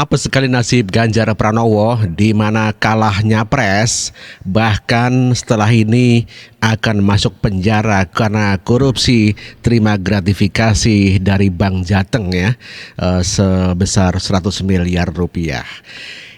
Apa sekali nasib Ganjar Pranowo di mana kalah nyapres, bahkan setelah ini akan masuk penjara karena korupsi terima gratifikasi dari Bank Jateng ya, sebesar 100 miliar rupiah.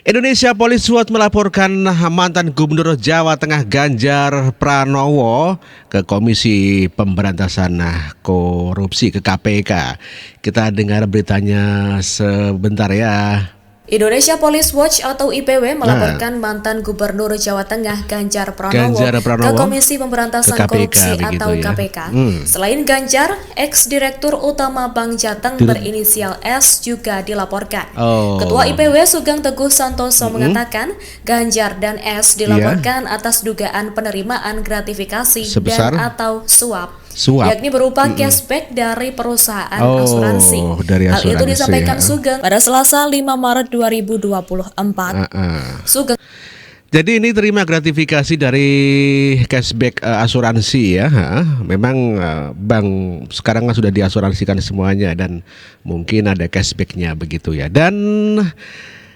Indonesia Police Watch melaporkan mantan Gubernur Jawa Tengah Ganjar Pranowo ke Komisi Pemberantasan Korupsi ke KPK. Kita dengar beritanya sebentar ya. Indonesia Police Watch atau IPW melaporkan mantan Gubernur Jawa Tengah Ganjar Pranowo ke Komisi Pemberantasan Korupsi atau KPK. Selain Ganjar, ex-direktur utama Bank Jateng berinisial S juga dilaporkan. Ketua IPW Sugeng Teguh Santoso mengatakan Ganjar dan S dilaporkan atas dugaan penerimaan gratifikasi dan atau suap. Yakni berupa cashback dari perusahaan asuransi. Hal itu disampaikan Sugeng pada Selasa 5 Maret 2024. Sugeng. Jadi ini terima gratifikasi dari cashback asuransi ya. Memang bank sekarang sudah diasuransikan semuanya dan mungkin ada cashbacknya begitu ya. Dan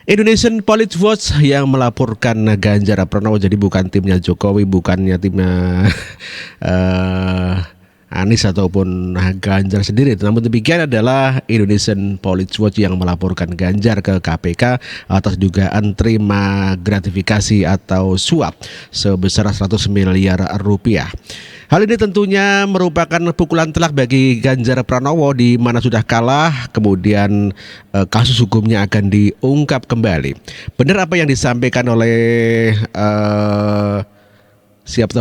Indonesian Police Watch yang melaporkan Ganjar Pranowo, jadi bukan timnya Jokowi, bukannya timnya Anies ataupun Ganjar sendiri. Namun demikian adalah Indonesian Police Watch yang melaporkan Ganjar ke KPK atas dugaan terima gratifikasi atau suap sebesar 100 miliar rupiah. Hal ini tentunya merupakan pukulan telak bagi Ganjar Pranowo di mana sudah kalah, kemudian kasus hukumnya akan diungkap kembali. Benar apa yang disampaikan oleh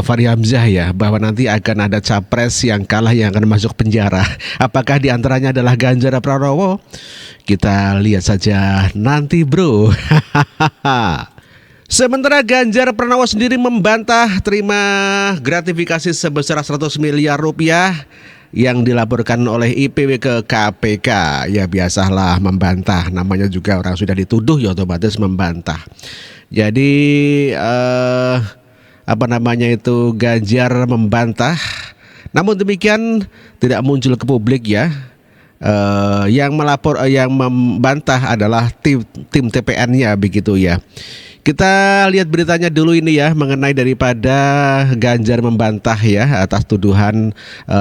Fahri Hamzah ya, bahwa nanti akan ada capres yang kalah yang akan masuk penjara. Apakah diantaranya adalah Ganjar Pranowo? Kita lihat saja nanti bro. Sementara Ganjar Pranowo sendiri membantah terima gratifikasi sebesar 100 miliar rupiah yang dilaporkan oleh IPW ke KPK. Ya biasalah membantah, namanya juga orang sudah dituduh ya otomatis membantah. Jadi Ganjar membantah. Namun demikian tidak muncul ke publik ya. Yang membantah adalah tim TPN-nya begitu ya. Kita lihat beritanya dulu ini ya, mengenai daripada Ganjar membantah ya atas tuduhan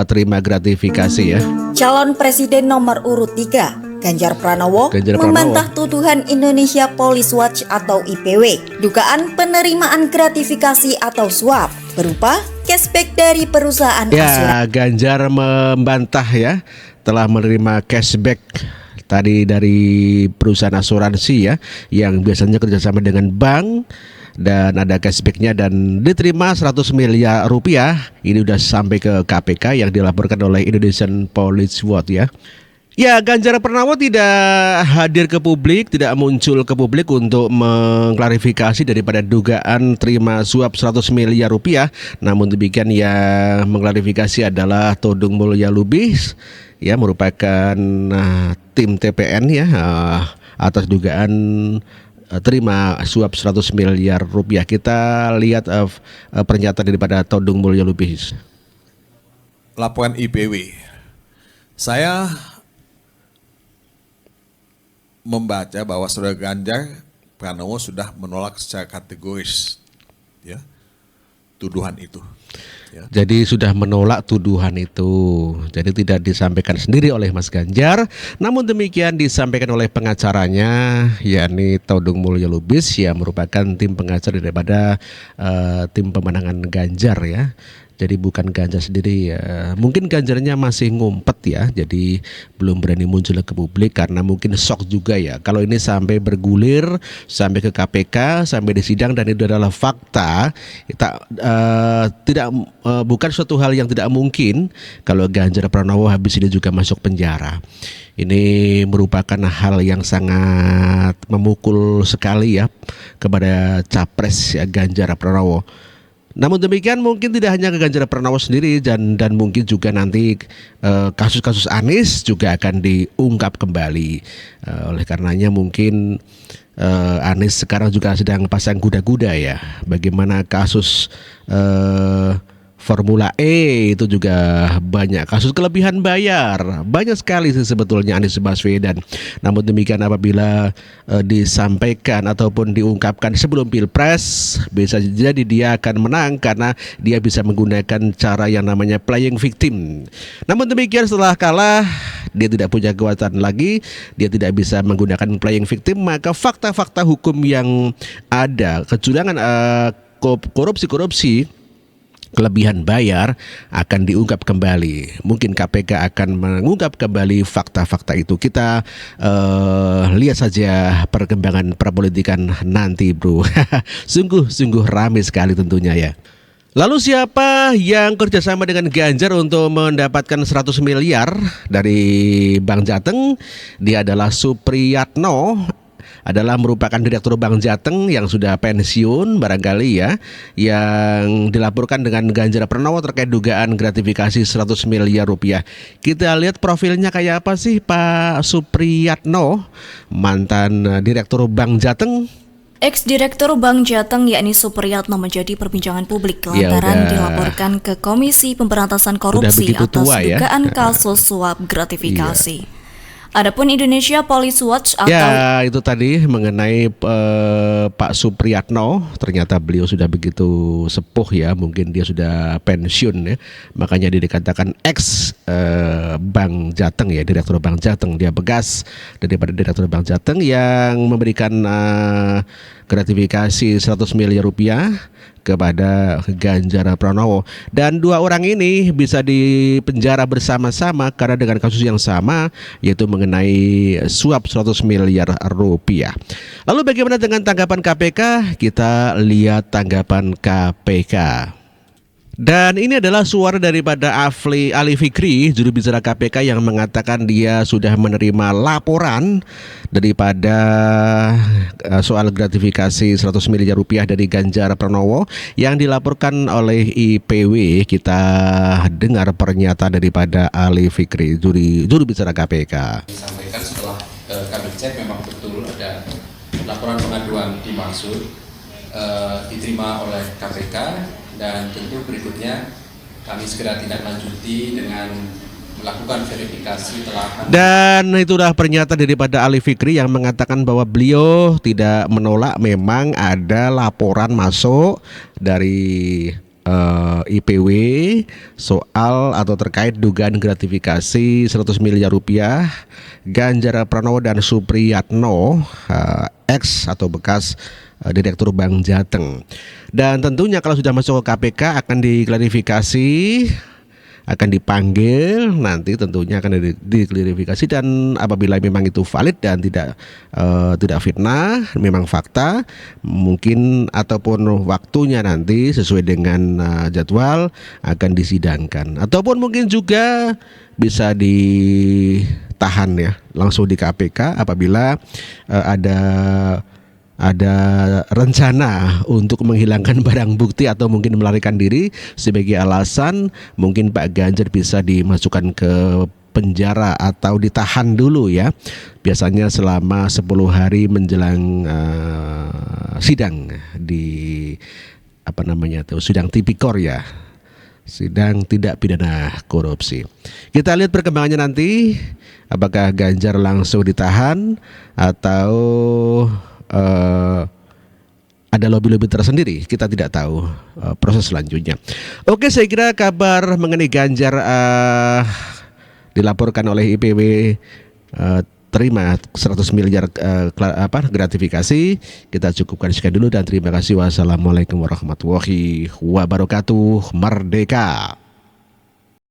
terima gratifikasi ya. Calon Presiden nomor urut 3 Ganjar Pranowo membantah tuduhan Indonesia Police Watch atau IPW dugaan penerimaan gratifikasi atau suap berupa cashback dari perusahaan asuransi. Ganjar membantah ya telah menerima cashback tadi dari perusahaan asuransi ya, yang biasanya kerjasama dengan bank dan ada cashbacknya dan diterima 100 miliar rupiah. Ini udah sampai ke KPK yang dilaporkan oleh Indonesian Police Watch ya. Ya, Ganjar Pranowo tidak hadir ke publik, tidak muncul ke publik untuk mengklarifikasi daripada dugaan terima suap 100 miliar rupiah. Namun demikian yang mengklarifikasi adalah Todung Mulya Lubis, ya merupakan tim TPN ya atas dugaan terima suap 100 miliar rupiah. Kita lihat pernyataan daripada Todung Mulya Lubis. Laporan IPW. Saya membaca bahwa saudara Ganjar Pranowo sudah menolak secara kategoris ya tuduhan itu. Ya. Jadi sudah menolak tuduhan itu. Jadi tidak disampaikan sendiri oleh Mas Ganjar, namun demikian disampaikan oleh pengacaranya, yakni Todung Mulya Lubis yang merupakan tim pengacara daripada tim pemenangan Ganjar ya. Jadi bukan Ganjar sendiri ya. Mungkin Ganjarnya masih ngumpet ya, jadi belum berani muncul ke publik karena mungkin shock juga ya. Kalau ini sampai bergulir, sampai ke KPK, sampai disidang dan itu adalah fakta, bukan suatu hal yang tidak mungkin kalau Ganjar Pranowo habis ini juga masuk penjara. Ini merupakan hal yang sangat memukul sekali ya kepada capres ya, Ganjar Pranowo. Namun demikian mungkin tidak hanya ke Ganjar Pranowo sendiri dan mungkin juga nanti kasus-kasus Anies juga akan diungkap kembali. Oleh karenanya mungkin Anies sekarang juga sedang pasang kuda-kuda ya. Bagaimana kasus Formula E itu juga banyak kasus kelebihan bayar. Banyak sekali sih sebetulnya Anies Baswedan. Namun demikian apabila disampaikan ataupun diungkapkan sebelum Pilpres, bisa jadi dia akan menang karena dia bisa menggunakan cara yang namanya playing victim. Namun demikian setelah kalah, dia tidak punya kekuatan lagi, dia tidak bisa menggunakan playing victim, maka fakta-fakta hukum yang ada, kecurangan, korupsi, kelebihan bayar akan diungkap kembali. Mungkin KPK akan mengungkap kembali fakta-fakta itu. Kita lihat saja perkembangan perpolitikan nanti, bro. Sungguh ramai sekali tentunya ya. Lalu siapa yang kerjasama dengan Ganjar untuk mendapatkan 100 miliar dari Bank Jateng? Dia adalah Supriyatno, adalah merupakan Direktur Bank Jateng yang sudah pensiun barangkali ya, yang dilaporkan dengan Ganjar Pranowo terkait dugaan gratifikasi 100 miliar rupiah. Kita lihat profilnya kayak apa sih Pak Supriyatno, mantan Direktur Bank Jateng. Ex-Direktur Bank Jateng yakni Supriyatno menjadi perbincangan publik lantaran dilaporkan ke Komisi Pemberantasan Korupsi atas dugaan kasus suap gratifikasi. Adapun Indonesia Police Watch atau itu tadi mengenai Pak Supriyatno, ternyata beliau sudah begitu sepuh ya, mungkin dia sudah pensiun ya, makanya dia dikatakan ex Bank Jateng ya, Direktur Bank Jateng. Dia bekas daripada Direktur Bank Jateng yang memberikan gratifikasi 100 miliar rupiah kepada Ganjar Pranowo, dan dua orang ini bisa dipenjara bersama-sama karena dengan kasus yang sama, yaitu mengenai suap 100 miliar rupiah. Lalu bagaimana dengan tanggapan KPK? Kita lihat tanggapan KPK. Dan ini adalah suara daripada Ali Fikri, juru bicara KPK, yang mengatakan dia sudah menerima laporan daripada soal gratifikasi 100 miliar rupiah dari Ganjar Pranowo yang dilaporkan oleh IPW. Kita dengar pernyataan daripada Ali Fikri, juru bicara KPK. Disampaikan setelah kami cek memang betul ada laporan pengaduan dimaksud diterima oleh KPK. Dan tentu berikutnya kami segera tindak lanjuti dengan melakukan verifikasi telahan. Dan itulah pernyataan daripada Ali Fikri yang mengatakan bahwa beliau tidak menolak, memang ada laporan masuk dari IPW soal atau terkait dugaan gratifikasi 100 miliar rupiah Ganjar Pranowo dan Supriyatno, ex atau bekas Direktur Bank Jateng. Dan tentunya kalau sudah masuk ke KPK akan diklarifikasi, akan dipanggil, nanti tentunya akan diklarifikasi, dan apabila memang itu valid dan tidak fitnah, memang fakta, mungkin ataupun waktunya nanti sesuai dengan jadwal akan disidangkan, ataupun mungkin juga bisa ditahan ya langsung di KPK apabila ada rencana untuk menghilangkan barang bukti atau mungkin melarikan diri. Sebagai alasan mungkin Pak Ganjar bisa dimasukkan ke penjara atau ditahan dulu ya, biasanya selama 10 hari menjelang sidang di sidang tipikor ya, sidang tidak pidana korupsi. Kita lihat perkembangannya nanti, apakah Ganjar langsung ditahan atau ada lobby-lobby tersendiri. Kita tidak tahu proses selanjutnya. Oke, saya kira kabar mengenai Ganjar dilaporkan oleh IPW terima 100 miliar gratifikasi. Kita cukupkan sekian dulu dan terima kasih. Wassalamualaikum warahmatullahi wabarakatuh. Merdeka.